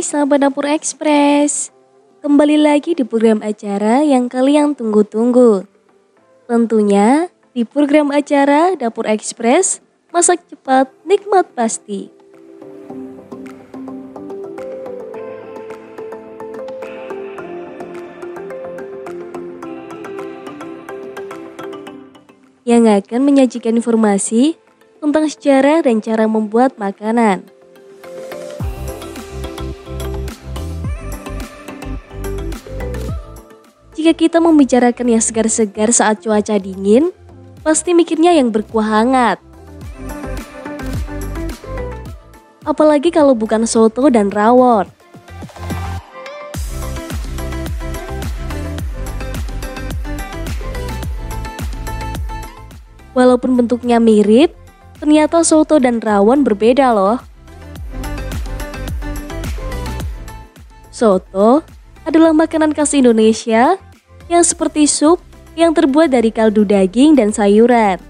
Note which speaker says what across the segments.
Speaker 1: Hai sahabat Dapur Ekspres, kembali lagi di program acara yang kalian tunggu-tunggu. Tentunya di program acara Dapur Ekspres, masak cepat, nikmat pasti. Yang akan menyajikan informasi tentang sejarah dan cara membuat makanan. Jika kita membicarakan yang segar-segar saat cuaca dingin, pasti mikirnya yang berkuah hangat. Apalagi kalau bukan soto dan rawon. Walaupun bentuknya mirip, ternyata soto dan rawon berbeda loh. Soto adalah makanan khas Indonesia yang seperti sup yang terbuat dari kaldu daging dan sayuran.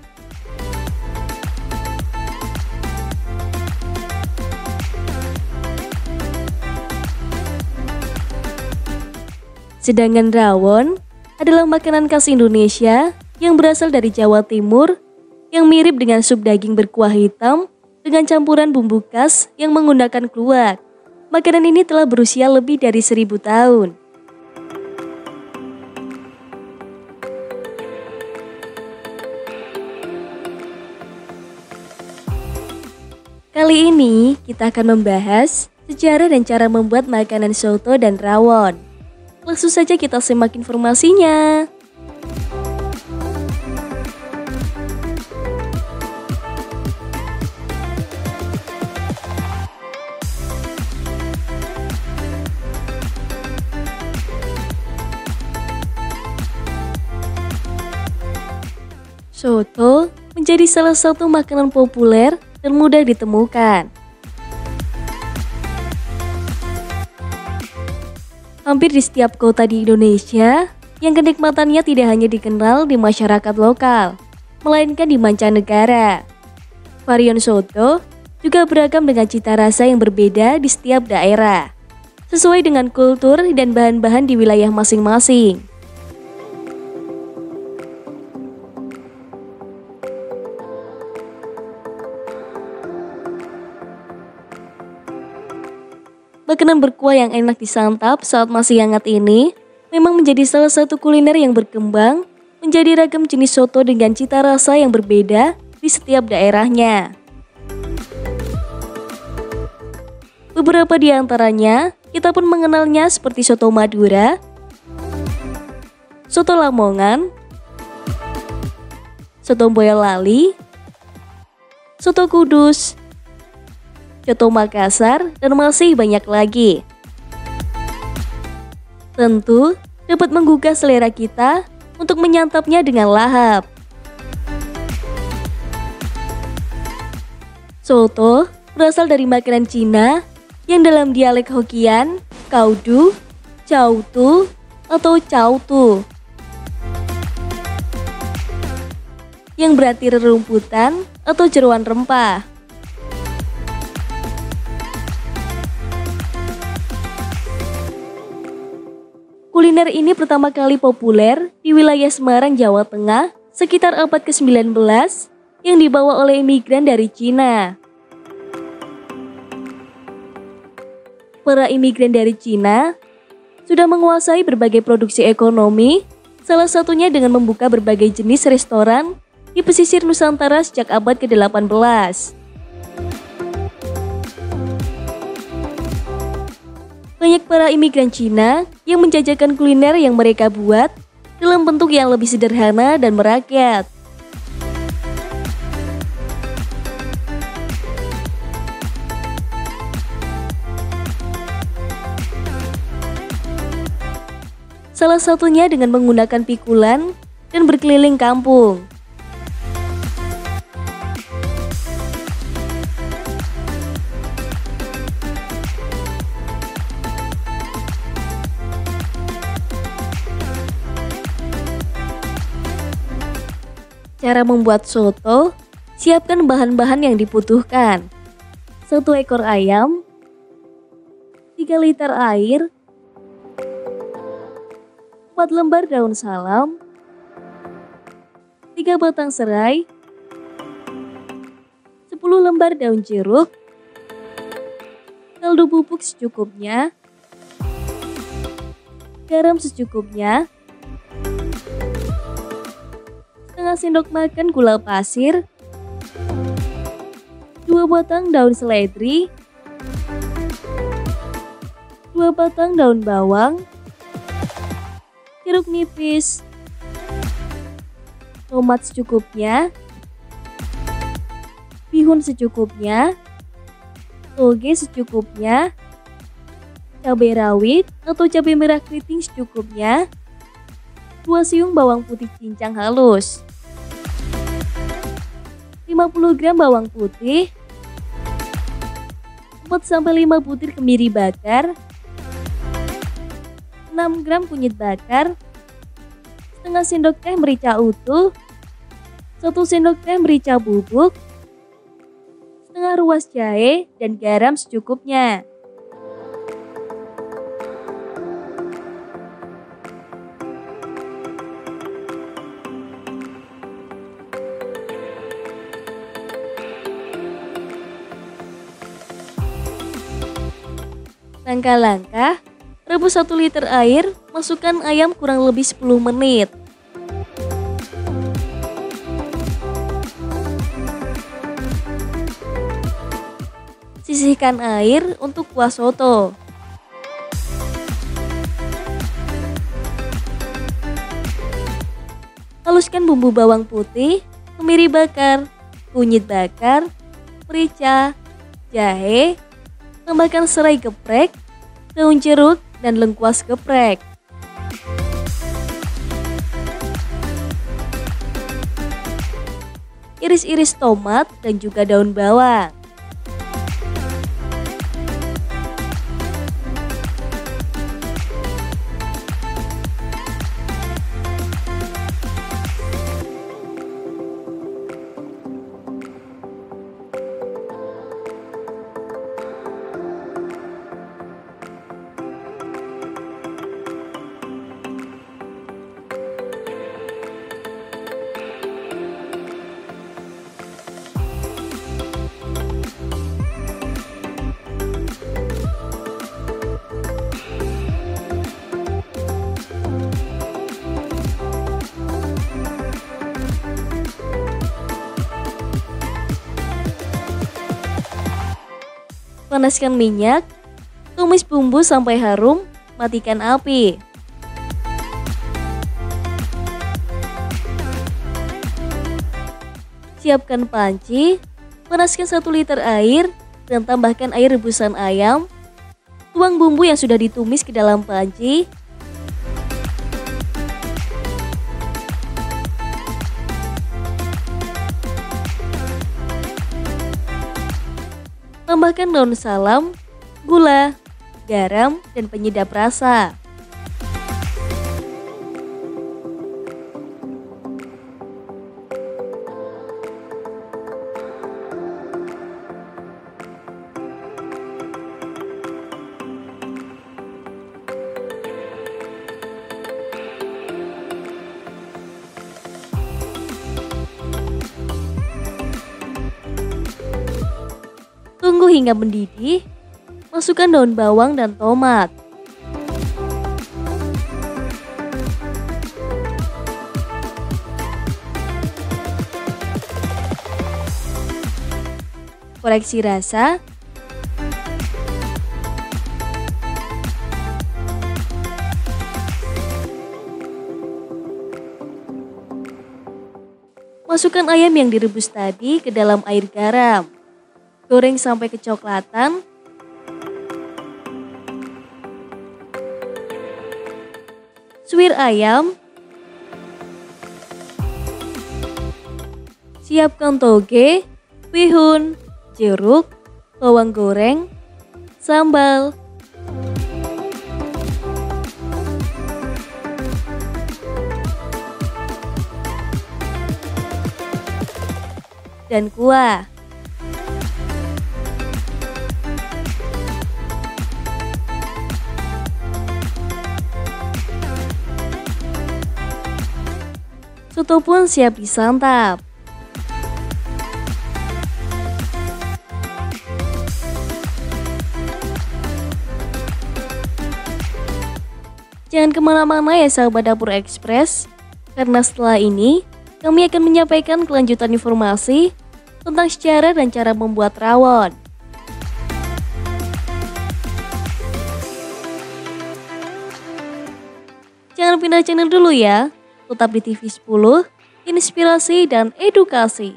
Speaker 1: Sedangkan rawon adalah makanan khas Indonesia yang berasal dari Jawa Timur yang mirip dengan sup daging berkuah hitam dengan campuran bumbu khas yang menggunakan kluwak. Makanan ini telah berusia lebih dari 1000 tahun. Kali ini kita akan membahas sejarah dan cara membuat makanan soto dan rawon. Langsung saja kita simak informasinya. Soto menjadi salah satu makanan populer dan mudah ditemukan. Hampir di setiap kota di Indonesia, yang kenikmatannya tidak hanya dikenal di masyarakat lokal, melainkan di mancanegara. Varian soto juga beragam dengan cita rasa yang berbeda di setiap daerah, sesuai dengan kultur dan bahan-bahan di wilayah masing-masing. Makanan berkuah yang enak disantap saat masih hangat ini memang menjadi salah satu kuliner yang berkembang menjadi ragam jenis soto dengan cita rasa yang berbeda di setiap daerahnya. Beberapa di antaranya kita pun mengenalnya seperti soto Madura, soto Lamongan, soto Boyolali, soto Kudus, soto Makassar, dan masih banyak lagi. Tentu dapat menggugah selera kita untuk menyantapnya dengan lahap. Soto berasal dari makanan Cina yang dalam dialek Hokkien, Kaudu, Cautu, atau Cautu, yang berarti rerumputan atau jeroan rempah. Kuliner ini pertama kali populer di wilayah Semarang, Jawa Tengah sekitar abad ke-19 yang dibawa oleh imigran dari Cina. Para imigran dari Cina sudah menguasai berbagai produksi ekonomi, salah satunya dengan membuka berbagai jenis restoran di pesisir Nusantara sejak abad ke-18. Banyak para imigran Cina yang menjajakan kuliner yang mereka buat dalam bentuk yang lebih sederhana dan merakyat. Salah satunya dengan menggunakan pikulan dan berkeliling kampung. Cara membuat soto, siapkan bahan-bahan yang dibutuhkan. 1 ekor ayam, 3 liter air, 4 lembar daun salam, 3 batang serai, 10 lembar daun jeruk, kaldu bubuk secukupnya, garam secukupnya, setengah sendok makan gula pasir, 2 batang daun seledri, 2 batang daun bawang, jeruk nipis, tomat secukupnya, bihun secukupnya, toge secukupnya, cabai rawit atau cabai merah keriting secukupnya, 2 siung bawang putih cincang halus, 50 gram bawang putih, 4-5 butir kemiri bakar, 6 gram kunyit bakar, setengah sendok teh merica utuh, 1 sendok teh merica bubuk, setengah ruas jahe, dan garam secukupnya. Langkah-langkah, rebus 1 liter air, masukkan ayam kurang lebih 10 menit. Sisihkan air untuk kuah soto. Haluskan bumbu bawang putih, kemiri bakar, kunyit bakar, merica, jahe, tambahkan serai geprek, daun jeruk, dan lengkuas geprek. Iris-iris tomat dan juga daun bawang. Panaskan minyak, tumis bumbu sampai harum, matikan api. Siapkan panci, panaskan 1 liter air, dan tambahkan air rebusan ayam. Tuang bumbu yang sudah ditumis ke dalam panci. Tambahkan daun salam, gula, garam, dan penyedap rasa. Tunggu hingga mendidih, masukkan daun bawang dan tomat. Koreksi rasa. Masukkan ayam yang direbus tadi ke dalam air garam. Goreng sampai kecoklatan. Suwir ayam. Siapkan toge, bihun, jeruk, bawang goreng, sambal, dan kuah. soto pun siap disantap. Jangan kemana-mana ya sahabat Dapur Express, karena setelah ini kami akan menyampaikan kelanjutan informasi tentang sejarah dan cara membuat rawon. Jangan pindah channel dulu ya, tetap di TV 10, inspirasi dan edukasi.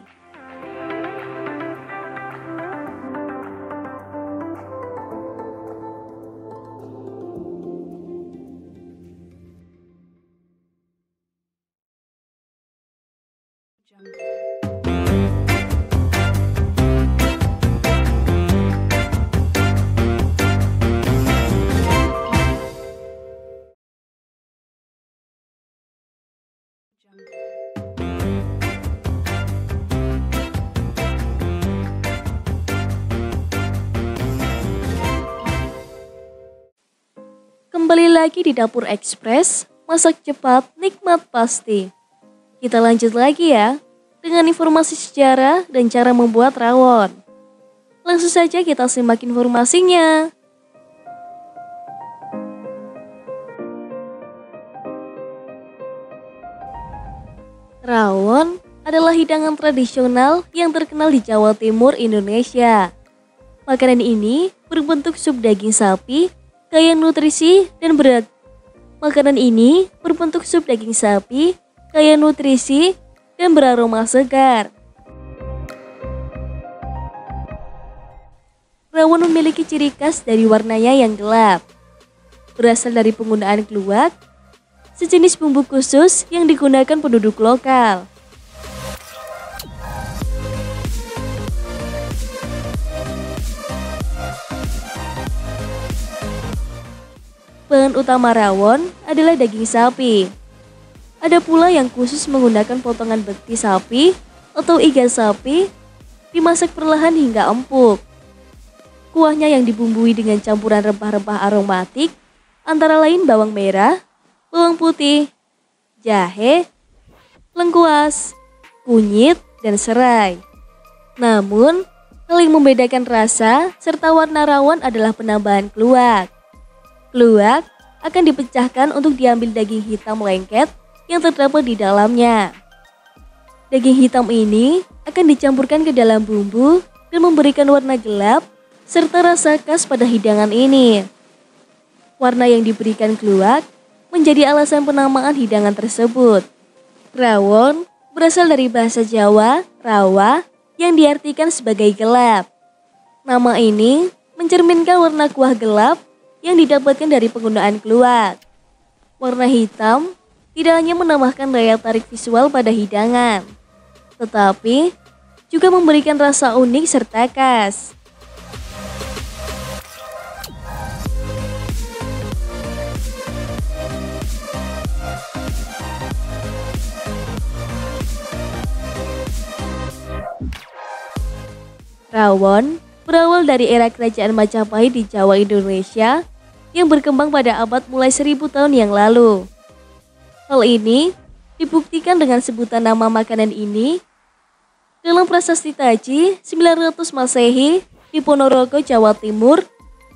Speaker 1: Kembali lagi di Dapur Express, masak cepat, nikmat pasti. Kita lanjut lagi ya, dengan informasi sejarah dan cara membuat rawon. Langsung saja kita simak informasinya. Rawon adalah hidangan tradisional yang terkenal di Jawa Timur, Indonesia. Makanan ini berbentuk sup daging sapi, kaya nutrisi dan berat. Makanan ini berbentuk sup daging sapi, kaya nutrisi dan beraroma segar. Rawon memiliki ciri khas dari warnanya yang gelap. Berasal dari penggunaan kluwak, sejenis bumbu khusus yang digunakan penduduk lokal. Bahan utama rawon adalah daging sapi. Ada pula yang khusus menggunakan potongan betis sapi atau iga sapi, dimasak perlahan hingga empuk. Kuahnya yang dibumbui dengan campuran rempah-rempah aromatik, antara lain bawang merah, bawang putih, jahe, lengkuas, kunyit, dan serai. Namun, hal yang membedakan rasa serta warna rawon adalah penambahan kluwak. Kluwak akan dipecahkan untuk diambil daging hitam lengket yang terdapat di dalamnya. Daging hitam ini akan dicampurkan ke dalam bumbu dan memberikan warna gelap serta rasa khas pada hidangan ini. Warna yang diberikan kluwak menjadi alasan penamaan hidangan tersebut. Rawon berasal dari bahasa Jawa, rawa, yang diartikan sebagai gelap. Nama ini mencerminkan warna kuah gelap yang didapatkan dari penggunaan kluwak. Warna hitam tidak hanya menambahkan daya tarik visual pada hidangan, tetapi juga memberikan rasa unik serta khas. Rawon berawal dari era kerajaan Majapahit di Jawa, Indonesia yang berkembang pada abad mulai 1000 tahun yang lalu. Hal ini dibuktikan dengan sebutan nama makanan ini dalam prasasti Taji 900 Masehi di Ponorogo, Jawa Timur,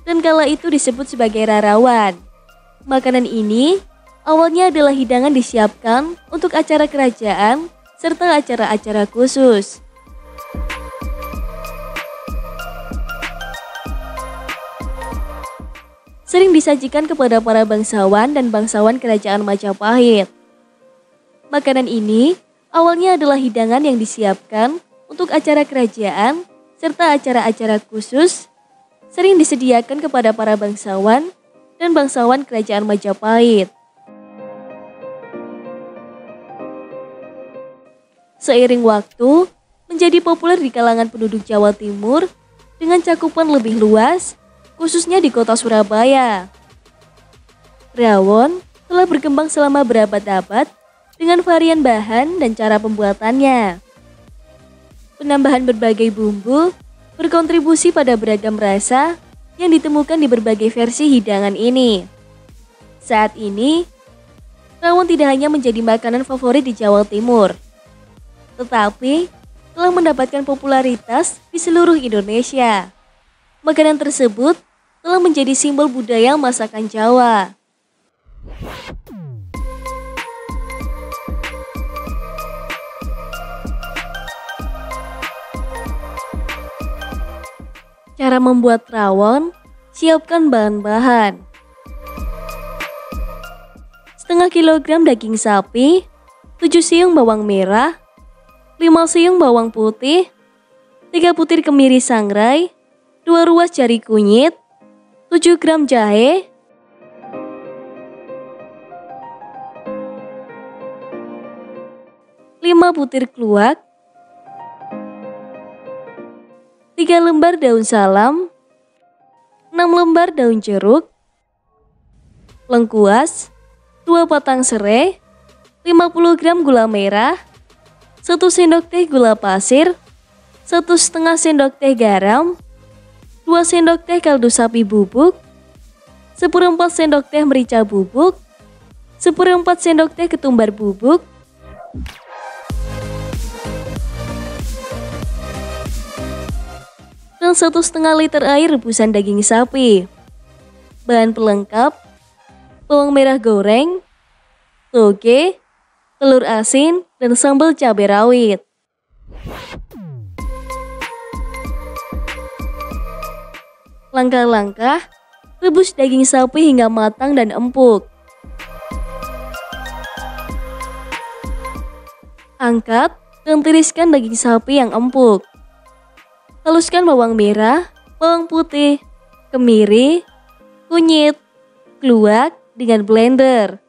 Speaker 1: dan kala itu disebut sebagai rarawan. Makanan ini awalnya adalah hidangan disiapkan untuk acara kerajaan serta acara-acara khusus. Sering disajikan kepada para bangsawan dan bangsawan kerajaan Majapahit. Makanan ini awalnya adalah hidangan yang disiapkan untuk acara kerajaan serta acara-acara khusus, sering disediakan kepada para bangsawan dan bangsawan kerajaan Majapahit. Seiring waktu, menjadi populer di kalangan penduduk Jawa Timur dengan cakupan lebih luas, khususnya di kota Surabaya. Rawon telah berkembang selama berabad-abad dengan varian bahan dan cara pembuatannya. Penambahan berbagai bumbu berkontribusi pada beragam rasa yang ditemukan di berbagai versi hidangan ini. Saat ini, rawon tidak hanya menjadi makanan favorit di Jawa Timur, tetapi telah mendapatkan popularitas di seluruh Indonesia. Makanan tersebut telah menjadi simbol budaya masakan Jawa. Cara membuat rawon, siapkan bahan-bahan. Setengah kilogram daging sapi, 7 siung bawang merah, 5 siung bawang putih, 3 butir kemiri sangrai, 2 ruas jari kunyit, 7 gram jahe, 5 butir kluwak, 3 lembar daun salam, 6 lembar daun jeruk, lengkuas, 2 batang serai, 50 gram gula merah, 1 sendok teh gula pasir, 1,5 sendok teh garam, 2 sendok teh kaldu sapi bubuk, 1/4 sendok teh merica bubuk, 1/4 sendok teh ketumbar bubuk, dan 1,5 liter air rebusan daging sapi. Bahan pelengkap: bawang merah goreng, toge, telur asin, dan sambal cabai rawit. Langkah-langkah: rebus daging sapi hingga matang dan empuk. Angkat dan tiriskan daging sapi yang empuk. Haluskan bawang merah, bawang putih, kemiri, kunyit, kluwak dengan blender.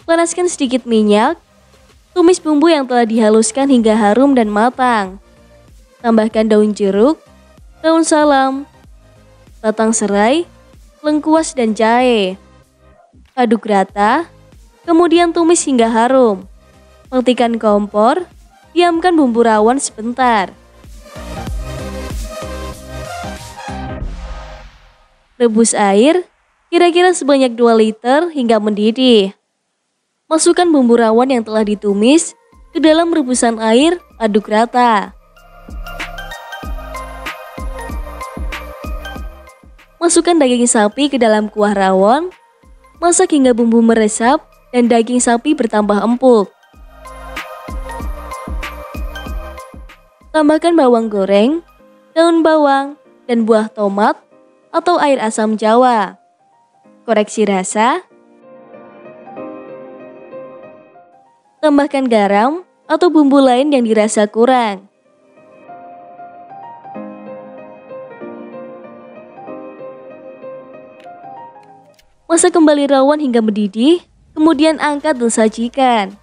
Speaker 1: Panaskan sedikit minyak, tumis bumbu yang telah dihaluskan hingga harum dan matang. Tambahkan daun jeruk, daun salam, batang serai, lengkuas, dan jahe. Aduk rata, kemudian tumis hingga harum. Matikan kompor, diamkan bumbu rawon sebentar. Rebus air, kira-kira sebanyak 2 liter hingga mendidih. Masukkan bumbu rawon yang telah ditumis ke dalam rebusan air, aduk rata. Masukkan daging sapi ke dalam kuah rawon, masak hingga bumbu meresap dan daging sapi bertambah empuk. Tambahkan bawang goreng, daun bawang, dan buah tomat atau air asam jawa. Koreksi rasa. Tambahkan garam atau bumbu lain yang dirasa kurang. Masak kembali rawon hingga mendidih, kemudian angkat dan sajikan.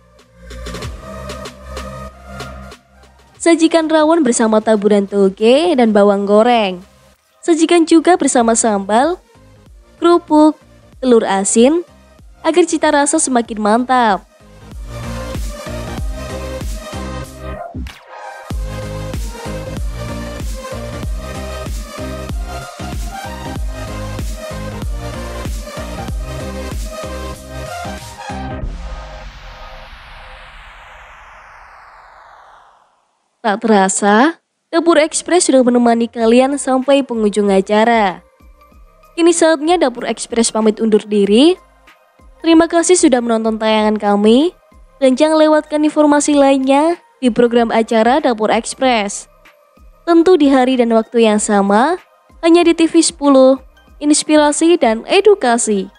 Speaker 1: Sajikan rawon bersama taburan toge dan bawang goreng. Sajikan juga bersama sambal, kerupuk, telur asin, agar cita rasa semakin mantap. Tak terasa, Dapur Ekspres sudah menemani kalian sampai penghujung acara. Kini saatnya Dapur Ekspres pamit undur diri. Terima kasih sudah menonton tayangan kami, dan jangan lewatkan informasi lainnya di program acara Dapur Ekspres. Tentu di hari dan waktu yang sama, hanya di TV 10, inspirasi dan edukasi.